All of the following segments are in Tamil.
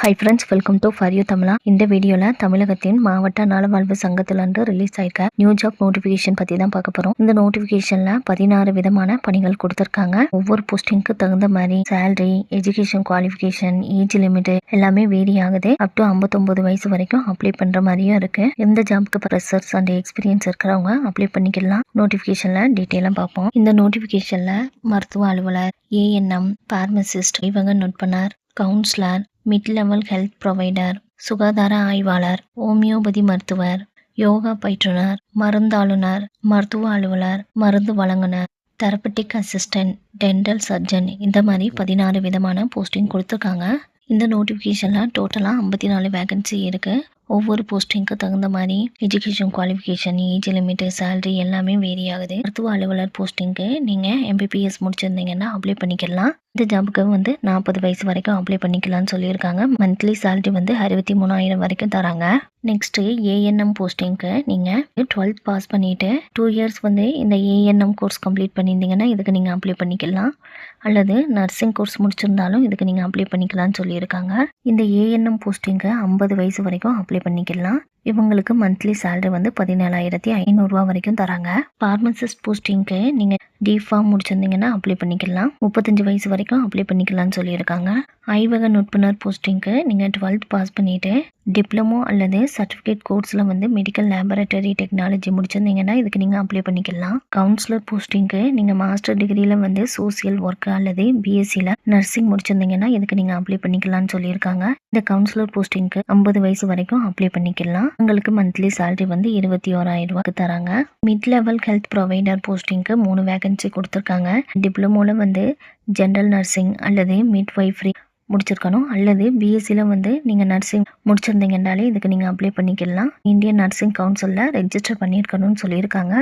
Hi friends, welcome to for you தமிழா. இந்த வீடியோவில் தமிழகத்தின் மாவட்ட நலவாழ்வு சங்கத்திலிருந்து ரிலீஸ் ஆயிருக்க நியூ ஜாப் நோட்டிஃபிகேஷன் பற்றி தான் பார்க்க போகிறோம். இந்த நோட்டிஃபிகேஷனில் 16 விதமான பணிகள் கொடுத்துருக்காங்க. ஒவ்வொரு போஸ்டிங்க்கு தகுந்த மாதிரி salary, education qualification, age limit எல்லாமே வேரி ஆகுது. அப் டு 59 வயசு வரைக்கும் அப்ளை பண்ணுற மாதிரியும் இருக்கு. எந்த ஜாப்க்கு ஃப்ரெஷர்ஸ் அண்ட் எக்ஸ்பீரியன்ஸ் இருக்கிறவங்க அப்ளை பண்ணிக்கலாம். நோட்டிஃபிகேஷனில் டீட்டெயிலாக பார்ப்போம். இந்த நோட்டிஃபிகேஷனில் மருத்துவ அலுவலர், ஏஎன்எம், பார்மசிஸ்ட், இவங்க நுட்பனர், counsellor, mid level health provider, சுகாதார ஆய்வாளர், ஹோமியோபதி மருத்துவர், யோகா பயிற்றுனர், மருந்தாளுநர், மருத்துவ அலுவலர், மருந்து வழங்குனர், தெரபட்டிக் அசிஸ்டன்ட், டென்டல் சர்ஜன், இந்த மாதிரி 16 விதமான போஸ்டிங் கொடுத்துருக்காங்க. இந்த நோட்டிஃபிகேஷனில் டோட்டலாக 54 வேகன்சி இருக்குது. ஒவ்வொரு போஸ்டிங்க்கு தகுந்த மாதிரி education qualification, age limit, salary எல்லாமே வேரி ஆகுது. மருத்துவ அலுவலர் போஸ்டிங்க்கு நீங்கள் எம்பிபிஎஸ் முடிச்சிருந்தீங்கன்னா அப்ளை பண்ணிக்கலாம். இந்த ஜாபுக்கு 40 வயசு வரைக்கும் அப்ளை பண்ணிக்கலாம்னு சொல்லியிருக்காங்க. மந்த்லி சேலரி 63,000 வரைக்கும் தராங்க. நெக்ஸ்ட்டு ஏஎன்எம் போஸ்டிங்க்கு நீங்கள் 12th பாஸ் பண்ணிவிட்டு 2 இயர்ஸ் இந்த ஏஎன்எம் கோர்ஸ் கம்ப்ளீட் பண்ணியிருந்தீங்கன்னா இதுக்கு நீங்கள் அப்ளை பண்ணிக்கலாம். அல்லது நர்சிங் கோர்ஸ் முடிச்சிருந்தாலும் இதுக்கு நீங்கள் அப்ளை பண்ணிக்கலாம்னு சொல்லியிருக்காங்க. இந்த ஏஎன்எம் போஸ்டிங்க்கு 50 வயசு வரைக்கும் அப்ளை பண்ணிக்கலாம். இவங்களுக்கு மந்த்லி சேலரி 17,500 வரைக்கும் தராங்க. பார்மசிஸ்ட் போஸ்டிங்க்கு நீங்கள் டிஃபார்ம் முடிச்சிருந்தீங்கன்னா அப்ளை பண்ணிக்கலாம். 35 வயசு வரைக்கும் அப்ளை பண்ணிக்கலாம்னு சொல்லியிருக்காங்க. ஆய்வக நுட்பனர் போஸ்டிங்க்கு நீங்கள் 12th பாஸ் பண்ணிவிட்டு டிப்ளமோ அல்லது சர்டிஃபிகேட் கோர்ஸில் மெடிக்கல் லேபரட்டரி டெக்னாலஜி முடிச்சிருந்தீங்கன்னா இதுக்கு நீங்கள் அப்ளை பண்ணிக்கலாம். கவுன்சிலர் போஸ்டிங்க்கு நீங்கள் மாஸ்டர் டிகிரியில் சோசியல் ஒர்க் அல்லது பிஎஸ்சியில் நர்சிங் முடிச்சிருந்தீங்கன்னா இதுக்கு நீங்கள் அப்ளை பண்ணிக்கலாம்னு சொல்லியிருக்காங்க. இந்த கவுன்சிலர் போஸ்டிங்க்கு 50 வயசு வரைக்கும் அப்ளை பண்ணிக்கலாம். உங்களுக்கு மந்த்லி சேலரி 21,000 தராங்க. மிட் லெவல் ஹெல்த் ப்ரொவைடர் போஸ்டிங்க்கு 3 வேகன்சி கொடுத்துருக்காங்க. டிப்ளமோவில் ஜென்ரல் நர்சிங் அல்லது மிட் வைஃப்ரி முடிச்சிருக்கணும். அல்லது பிஎஸ்சியில் நீங்கள் நர்சிங் முடிச்சிருந்தீங்கன்னாலே இதுக்கு நீங்கள் அப்ளை பண்ணிக்கலாம். இந்தியன் நர்சிங் கவுன்சிலில் ரெஜிஸ்டர் பண்ணியிருக்கணும்னு சொல்லியிருக்காங்க.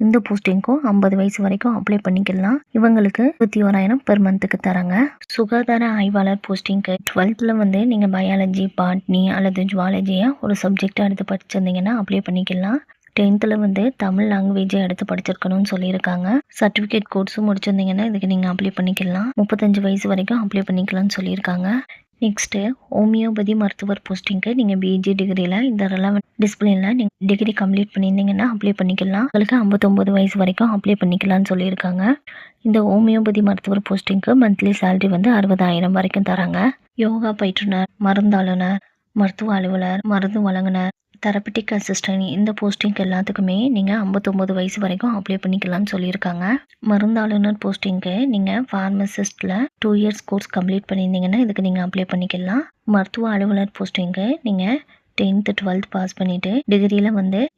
இந்த போஸ்டிங்க்கும் 50 வயசு வரைக்கும் அப்ளை பண்ணிக்கலாம். இவங்களுக்கு 21,000 பெர் மந்த்துக்கு தராங்க. சுகாதார ஆய்வாளர் போஸ்டிங்க்கு 12th நீங்கள் பயாலஜி, பாட்னி அல்லது ஜுவாலஜியை ஒரு சப்ஜெக்டாக எடுத்து படிச்சிருந்தீங்கன்னா அப்ளை பண்ணிக்கலாம். 10th தமிழ் லாங்குவேஜை எடுத்து படிச்சிருக்கணும்னு சொல்லியிருக்காங்க. சர்டிஃபிகேட் கோர்ஸும் முடிச்சிருந்தீங்கன்னா இதுக்கு நீங்கள் அப்ளை பண்ணிக்கலாம். 35 வயசு வரைக்கும் அப்ளை பண்ணிக்கலாம்னு சொல்லியிருக்காங்க. நெக்ஸ்ட்டு ஹோமியோபதி மருத்துவர் போஸ்டிங்க்கு நீங்கள் பிஜி டிகிரியில் இந்த ரெலவெண்ட் டிசிப்ளினில் நீங்கள் டிகிரி கம்ப்ளீட் பண்ணியிருந்தீங்கன்னா அப்ளை பண்ணிக்கலாம். உங்களுக்கு 59 வயசு வரைக்கும் அப்ளை பண்ணிக்கலாம்னு சொல்லியிருக்காங்க. இந்த ஹோமியோபதி மருத்துவர் போஸ்டிங்க்கு மந்த்லி சேலரி 60,000 வரைக்கும் தராங்க. யோகா பயிற்றுனர், மருந்தாளுநர், மருத்துவ அலுவலர், மருந்து வழங்குனர், தெரபட்டிக் அசிஸ்டன்ட், இந்த போஸ்டிங்க்கு எல்லாத்துக்குமே நீங்கள் 59 வயசு வரைக்கும் அப்ளை பண்ணிக்கலாம்னு சொல்லியிருக்காங்க. மருந்தாளுநர் போஸ்டிங்க்கு நீங்கள் ஃபார்மசிஸ்ட்டில் 2 இயர்ஸ் கோர்ஸ் கம்ப்ளீட் பண்ணியிருந்தீங்கன்னா இதுக்கு நீங்கள் அப்ளை பண்ணிக்கலாம். மருத்துவ அலுவலர் போஸ்டிங்க்கு நீங்கள் 10th 12th பாஸ் பண்ணிவிட்டு டிகிரியில்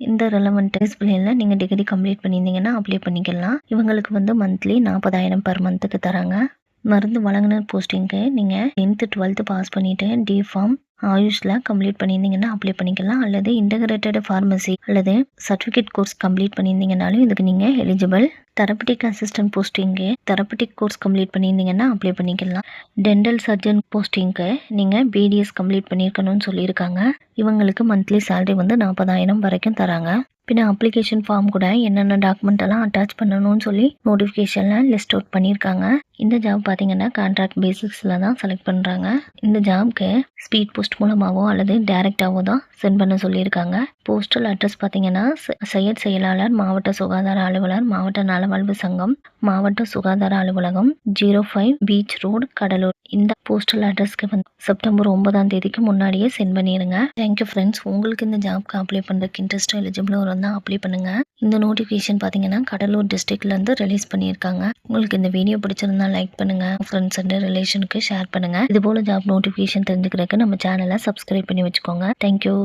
இந்த ரெலவெண்ட் டிசிப்ளினில் நீங்கள் டிகிரி கம்ப்ளீட் பண்ணியிருந்தீங்கன்னா அப்ளை பண்ணிக்கலாம். இவங்களுக்கு மந்த்லி 40,000 பெர் மந்த்துக்கு தராங்க. மருந்து வழங்குனர் போஸ்டிங்க்கு நீங்கள் 10th 12th பாஸ் பண்ணிவிட்டு டிஃபார்ம் ஆயுஷில் கம்ப்ளீட் பண்ணியிருந்தீங்கன்னா அப்ளை பண்ணிக்கலாம். அல்லது இன்டகிரேட்டட் ஃபார்மசி அல்லது சர்டிஃபிகேட் கோர்ஸ் கம்ப்ளீட் பண்ணியிருந்தீங்கனாலும் இதுக்கு நீங்கள் எலிஜிபிள். தெரபட்டிக் அசிஸ்டன்ட் போஸ்டிங்க்கு தெரபட்டிக் கோர்ஸ் கம்ப்ளீட் பண்ணியிருந்தீங்கன்னா அப்ளை பண்ணிக்கலாம். டென்டல் சர்ஜன் போஸ்டிங்க்கு நீங்கள் பிடிஎஸ் கம்ப்ளீட் பண்ணியிருக்கணும்னு சொல்லியிருக்காங்க. இவங்களுக்கு மந்த்லி சேலரி 40,000 வரைக்கும் தராங்க. பின்ன அப்ளிகேஷன் ஃபார்ம் கூட என்னென்ன டாக்குமெண்ட் எல்லாம் அட்டாச் பண்ணணும்னு சொல்லி நோட்டிஃபிகேஷனில் லிஸ்ட் அவுட் பண்ணியிருக்காங்க. இந்த ஜாப் பார்த்தீங்கன்னா கான்ட்ராக்ட் பேசிக்ஸில் தான் செலக்ட் பண்ணுறாங்க. இந்த ஜாப்க்கு ஸ்பீட் போஸ்ட் மூலமாகவோ அல்லது டைரெக்டாகவோ தான் சென்ட் பண்ண சொல்லியிருக்காங்க. போஸ்டல் அட்ரஸ் பார்த்தீங்கன்னா செயலாளர், மாவட்ட சுகாதார அலுவலர், மாவட்ட நலவாழ்வு சங்கம், மாவட்ட சுகாதார அலுவலகம், 05 பீச் ரோடு, கடலூர். இந்த போஸ்டல் அட்ரஸ்க்கு செப்டம்பர் 9 முன்னாடியே சென்ட் பண்ணிடுங்க. Thank you friends. உங்களுக்கு இந்த ஜாப்க்கு அப்ளை பண்ணுறதுக்கு இன்ட்ரெஸ்ட் எலிஜிபிளாக இருந்தால் அப்ளை பண்ணுங்கள். இந்த நோட்டிஃபிகேஷன் பார்த்தீங்கன்னா கடலூர் டிஸ்ட்ரிக்ட்லேருந்து ரிலீஸ் பண்ணியிருக்காங்க. உங்களுக்கு இந்த வீடியோ பிடிச்சிருந்தா லைக் பண்ணுங்கள், ஃப்ரெண்ட்ஸ் அண்ட் ரிலேஷனுக்கு ஷேர் பண்ணுங்கள். இதுபோல் ஜாப் நோட்டிஃபிகேஷன் தெரிஞ்சுக்கிறதுக்கு நம்ம சேனலை சப்ஸ்கிரைப் பண்ணி வச்சுக்கோங்க. தேங்க்யூ.